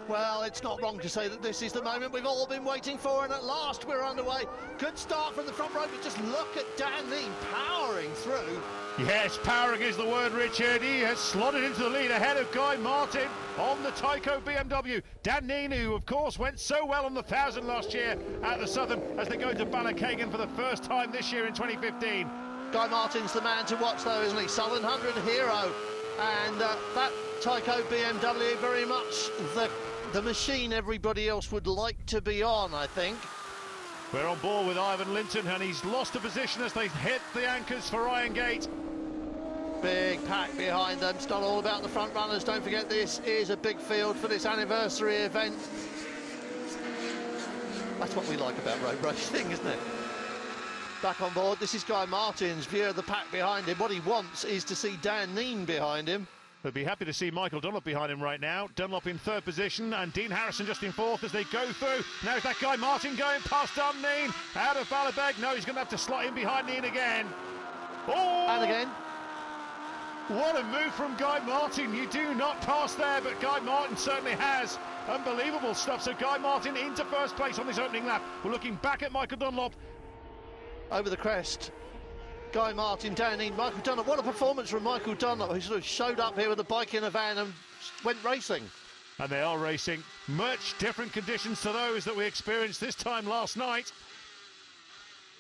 Well, it's not wrong to say that this is the moment we've all been waiting for, and at last we're underway. Good start from the front row, but just look at Vannin powering through. Yes, powering is the word, Richard. He has slotted into the lead ahead of Guy Martin on the Tyco BMW. Vannin, who of course went so well on the 1,000 last year at the Southern, as they go to Ballackagan for the first time this year in 2015. Guy Martin's the man to watch though, isn't he? Southern 100 hero. And that Tyco BMW, very much the machine everybody else would like to be on, I think. We're on board with Ivan Linton, and he's lost a position as they hit the anchors for Iron Gate. Big pack behind them. It's not all about the front runners. Don't forget, this is a big field for this anniversary event. That's what we like about road racing, isn't it? Back on board. This is Guy Martin's view of the pack behind him. What he wants is to see Vannin behind him. We'll be happy to see Michael Dunlop behind him right now. Dunlop in third position and Dean Harrison just in fourth as they go through. Now is that Guy Martin going past Vannin out of Ballabeg. No, he's going to have to slot in behind Neen again. Oh! And again. What a move from Guy Martin. You do not pass there, but Guy Martin certainly has. Unbelievable stuff. So Guy Martin into first place on this opening lap. We're looking back at Michael Dunlop. Over the crest. Guy Martin, Vannin, Michael Dunlop. What a performance from Michael Dunlop, who sort of showed up here with a bike in a van and went racing. And they are racing. Much different conditions to those that we experienced this time last night.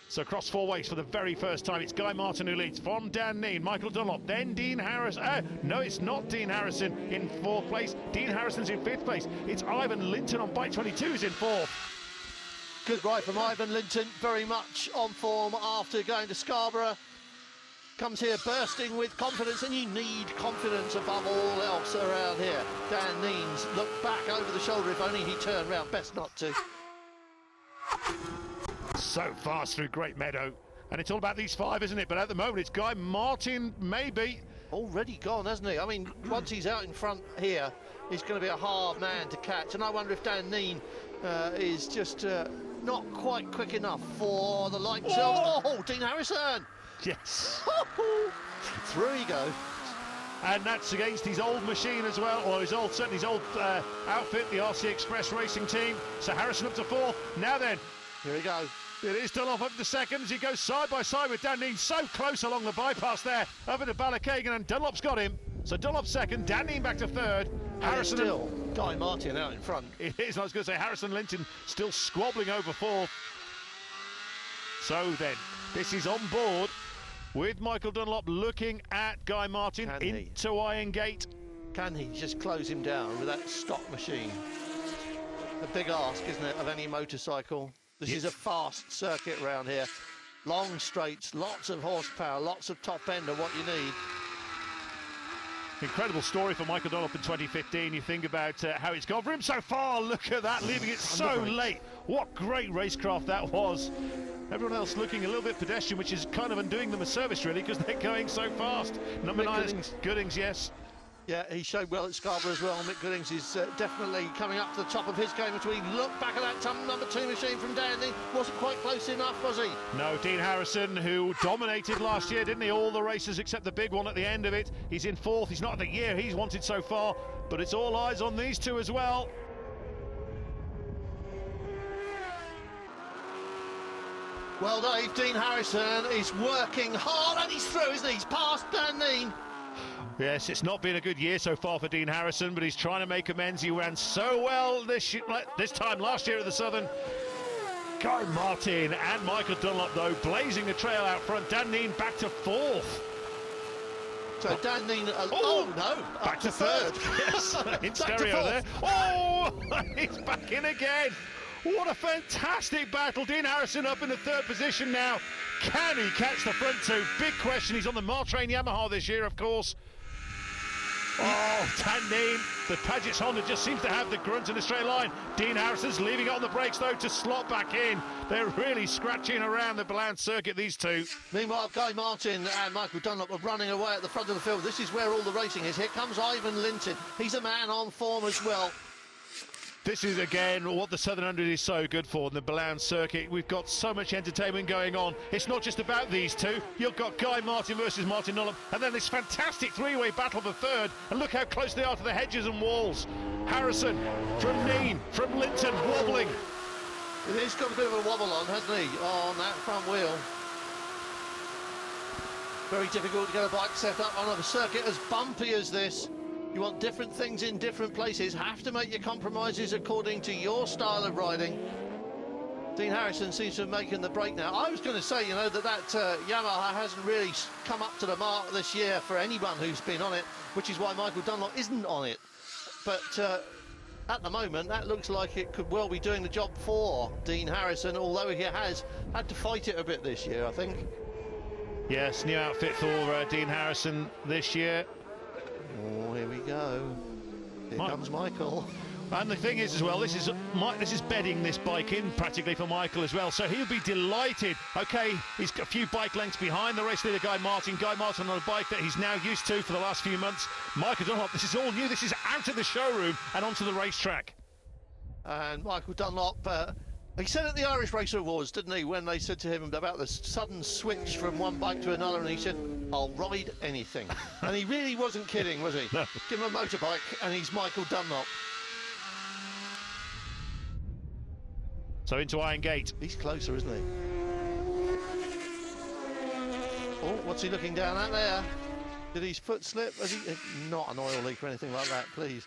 So across four ways for the very first time, it's Guy Martin who leads from Vannin, Michael Dunlop, then Dean Harrison. No, it's not Dean Harrison in fourth place. Dean Harrison's in fifth place. It's Ivan Linton on bike 22 who's in fourth. Good ride from Ivan Linton, very much on form after going to Scarborough. Comes here bursting with confidence, and you need confidence above all else around here. Vannin's looked back over the shoulder, if only he turned round, best not to. So fast through Great Meadow, and it's all about these five, isn't it? But at the moment it's Guy Martin, maybe. Already gone, hasn't he? I mean, once he's out in front here, he's going to be a hard man to catch, and I wonder if Vannin is just not quite quick enough for the likes of... Oh, Dean Harrison! Yes. Through he goes. And that's against his old machine as well, or certainly his old outfit, the RC Express Racing Team. So Harrison up to fourth. Now then, here we go. It is Dunlop up to second as he goes side by side with Vannin, so close along the bypass there, up into Ballackagan, and Dunlop's got him. So Dunlop second, Vannin back to third. Harrison still Guy Martin out in front. It is. I was going to say Harrison Linton still squabbling over fourth. So then, this is on board with Michael Dunlop looking at Guy Martin into Iron Gate. Can he just close him down with that stock machine? A big ask, isn't it, of any motorcycle? This is a fast circuit round here. Long straights, lots of horsepower, lots of top end are what you need. Incredible story for Michael Dunlop in 2015. You think about how it's gone for him so far. Look at that, leaving it so late. What great racecraft that was. Everyone else looking a little bit pedestrian, which is kind of undoing them a service, really, because they're going so fast. Number 9 is Goodings, yes. Yeah, he showed well at Scarborough as well. Mick Goodings is definitely coming up to the top of his game. As we look back at that number 2 machine from Vannin, wasn't quite close enough, was he? No, Dean Harrison, who dominated last year, didn't he? All the races except the big one at the end of it. He's in fourth. He's not the year he's wanted so far, but it's all eyes on these two as well. Well, Dave, Dean Harrison is working hard, and he's through, isn't he? He's past Vannin. Yes, it's not been a good year so far for Dean Harrison, but he's trying to make amends. He ran so well this time last year at the Southern. Guy Martin and Michael Dunlop, though, blazing the trail out front. Vannin back to fourth. So Vannin, back to third. Yes, in stereo there. Oh, he's back in again. What a fantastic battle. Dean Harrison up in the third position now. Can he catch the front two? Big question. He's on the Martrain Yamaha this year, of course. Oh, Vannin, the Paget's Honda just seems to have the grunt in a straight line. Dean Harrison's leaving it on the brakes, though, to slot back in. They're really scratching around the Bland circuit, these two. Meanwhile, Guy Martin and Michael Dunlop are running away at the front of the field. This is where all the racing is. Here comes Ivan Linton. He's a man on form as well. This is, again, what the Southern 100 is so good for, the Ballown circuit. We've got so much entertainment going on. It's not just about these two. You've got Guy Martin versus Martin Dunlop, and then this fantastic three-way battle for third. And look how close they are to the hedges and walls. Harrison from Neen, from Linton, wobbling. He's got a bit of a wobble on, hasn't he, on that front wheel. Very difficult to get a bike set up on a circuit as bumpy as this. You want different things in different places, have to make your compromises according to your style of riding. Dean Harrison seems to have making the break now. I was going to say, you know, that Yamaha hasn't really come up to the mark this year for anyone who's been on it, which is why Michael Dunlop isn't on it. But at the moment, that looks like it could well be doing the job for Dean Harrison, although he has had to fight it a bit this year, I think. Yes, new outfit for Dean Harrison this year. Oh, here we go. Here comes Michael. And the thing is as well, this is bedding this bike in practically for Michael as well, so he'll be delighted. Okay, he's a few bike lengths behind the race leader Guy Martin on a bike that he's now used to for the last few months. Michael Dunlop, this is all new, this is out of the showroom and onto the racetrack. And Michael Dunlop, he said at the Irish Racer Awards, didn't he, when they said to him about the sudden switch from one bike to another, and he said, I'll ride anything. And he really wasn't kidding, was he? No. Give him a motorbike and he's Michael Dunlop. So into Iron Gate. He's closer, isn't he? Oh, what's he looking down at there? Did his foot slip? Has he? Not an oil leak or anything like that, please.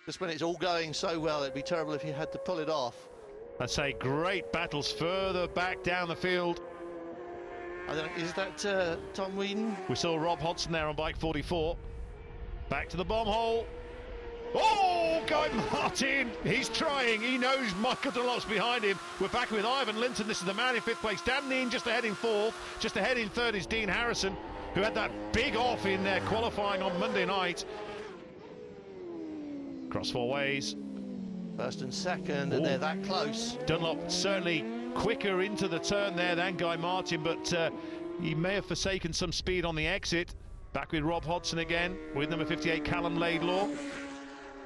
Just when it's all going so well, it'd be terrible if you had to pull it off. I'd say great battles further back down the field. Is that Tom Whedon? We saw Rob Hodson there on bike 44. Back to the bomb hole. Oh, Guy Martin, he's trying. He knows Michael Dunlop's behind him. We're back with Ivan Linton. This is the man in fifth place. Dan Neen just ahead in fourth. Just ahead in third is Dean Harrison, who had that big off in their qualifying on Monday night. Cross four ways. First and second, and they're that close. Dunlop certainly quicker into the turn there than Guy Martin, but he may have forsaken some speed on the exit. Back with Rob Hodson again, with number 58, Callum Laidlaw.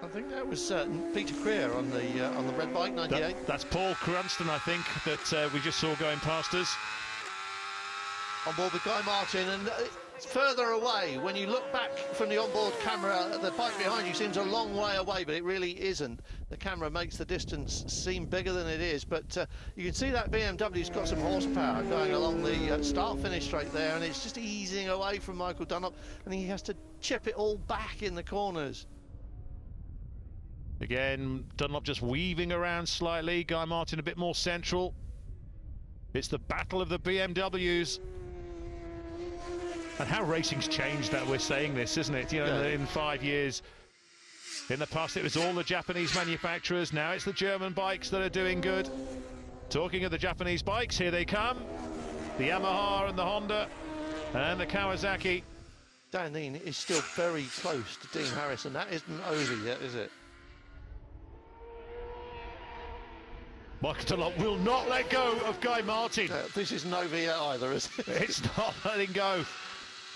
I think that was Peter Creer on the red bike, 98. That's Paul Cranston, I think, that we just saw going past us. On board with Guy Martin, and further away, when you look back from the onboard camera, the bike behind you seems a long way away, but it really isn't. The camera makes the distance seem bigger than it is, but you can see that BMW's got some horsepower going along the start-finish straight there, and it's just easing away from Michael Dunlop, and he has to chip it all back in the corners. Again, Dunlop just weaving around slightly, Guy Martin a bit more central. It's the battle of the BMWs. And how racing's changed that we're saying this, isn't it? You know, in 5 years. In the past, it was all the Japanese manufacturers. Now it's the German bikes that are doing good. Talking of the Japanese bikes, here they come. The Yamaha and the Honda and the Kawasaki. Dan Neen is still very close to Dean Harrison. That isn't over yet, is it? Michael Dunlop will not let go of Guy Martin. This isn't over yet either, is it? It's not letting go.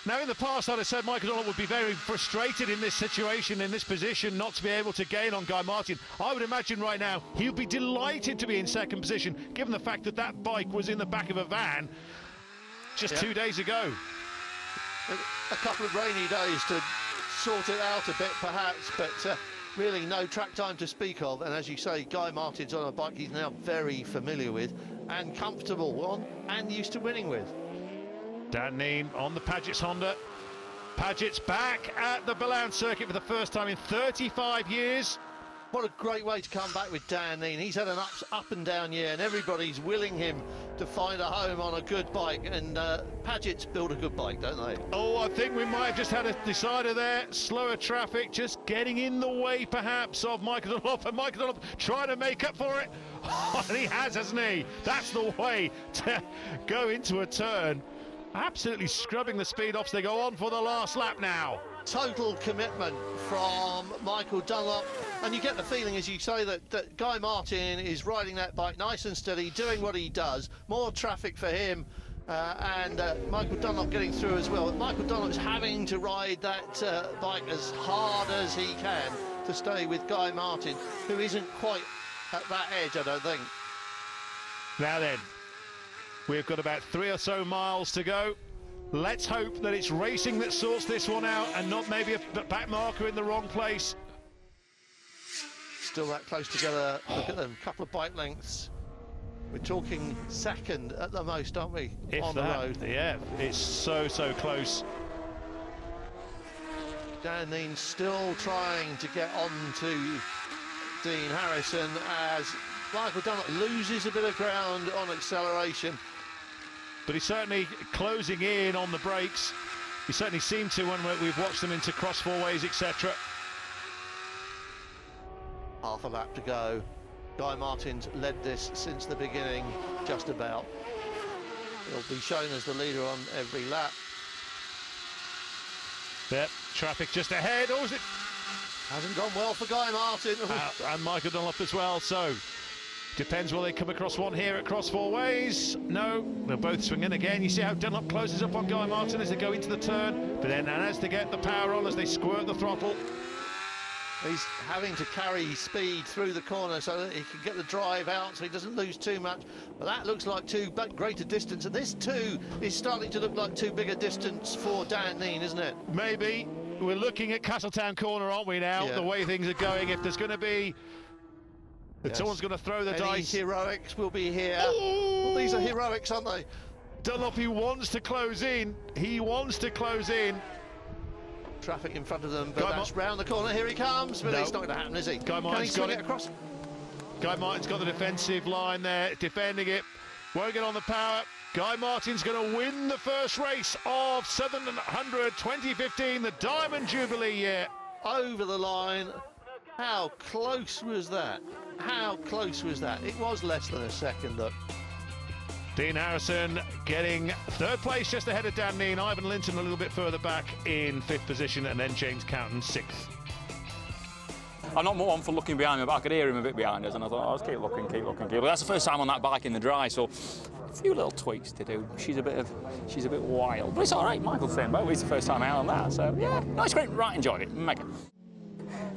Now, in the past, I'd have said Michael Dunlop would be very frustrated in this situation, in this position, not to be able to gain on Guy Martin. I would imagine right now he'll be delighted to be in second position, given the fact that that bike was in the back of a van just 2 days ago. A couple of rainy days to sort it out a bit, perhaps, but really no track time to speak of. And as you say, Guy Martin's on a bike he's now very familiar with and comfortable on and used to winning with. Dan Neen on the Paget's Honda. Paget's back at the Ballown circuit for the first time in 35 years. What a great way to come back with Dan Neen. He's had an up and down year, and everybody's willing him to find a home on a good bike. And Paget's build a good bike, don't they? Oh, I think we might have just had a decider there. Slower traffic, just getting in the way, perhaps, of Michael Dunlop. And Michael Dunlop trying to make up for it. Oh, and he has, hasn't he? That's the way to go into a turn. Absolutely scrubbing the speed off, so they go on for the last lap now. Total commitment from Michael Dunlop, and you get the feeling, as you say, that Guy Martin is riding that bike nice and steady, doing what he does. More traffic for him, and Michael Dunlop getting through as well. Michael Dunlop's having to ride that bike as hard as he can, to stay with Guy Martin, who isn't quite at that edge, I don't think. Now then, we've got about 3 or so miles to go. Let's hope that it's racing that sorts this one out and not maybe a back marker in the wrong place. Still that close together. Look at them, couple of bike lengths. We're talking second at the most, aren't we? If on that, the road. Yeah, it's so close. Vannin still trying to get on to Dean Harrison as Michael Dunlop loses a bit of ground on acceleration. But he's certainly closing in on the brakes. He certainly seemed to when we've watched them into cross four ways, etc. Half a lap to go. Guy Martin's led this since the beginning, just about. He'll be shown as the leader on every lap. Yep, traffic just ahead. Oh, is it? Hasn't gone well for Guy Martin. And Michael Dunlop as well, so depends will they come across one here at cross four ways. No, they'll both swing in again. You see how Dunlop closes up on Guy Martin as they go into the turn, but then as they get the power on, as they squirt the throttle. He's having to carry speed through the corner so that he can get the drive out so he doesn't lose too much. But that looks like too greater distance, and this too is starting to look like too big a distance for Vannin, isn't it? Maybe. We're looking at Castletown Corner, aren't we now? Yeah. The way things are going, if there's going to be... If someone's going to throw the dice... heroics will be here. Oh! Well, these are heroics, aren't they? Dunlop, he wants to close in. He wants to close in. Traffic in front of them, but that's round the corner. Here he comes, but it's not going to happen, is he? Guy Martin's got it across. Guy Martin's got the defensive line there, defending it. Won't get on the power. Guy Martin's going to win the first race of 700 2015, the Diamond Jubilee year. Over the line. How close was that? How close was that? It was less than a second, look. Dean Harrison getting third place, just ahead of Vannin. Ivan Linton a little bit further back in fifth position, and then James Coughton sixth. I'm not one for looking behind me, but I could hear him a bit behind us, and I thought, oh, let's keep looking. But that's the first time on that bike in the dry, so a few little tweaks to do. She's a bit wild, but it's all right. Michael's saying, well, it's the first time out on that, so yeah, no, it's great. Right, enjoyed it, mega.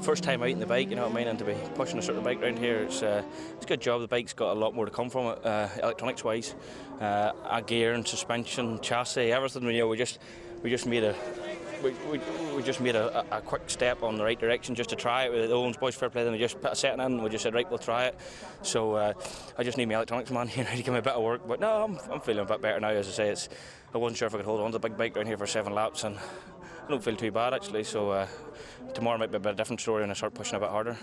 First time out in the bike, you know what I mean, and to be pushing a sort of bike around here, it's a good job. The bike's got a lot more to come from it, electronics wise, a gear and suspension, chassis, everything. You know, we just made a quick step on the right direction just to try it with the Owens Boys Fair Play. Then we just put a setting in and we just said, right, we'll try it. So I just need my electronics man here to give me a bit of work. But no, I'm feeling a bit better now. As I say, I wasn't sure if I could hold on to the big bike down here for 7 laps, and I don't feel too bad actually. So tomorrow might be a bit of a different story and I start pushing a bit harder.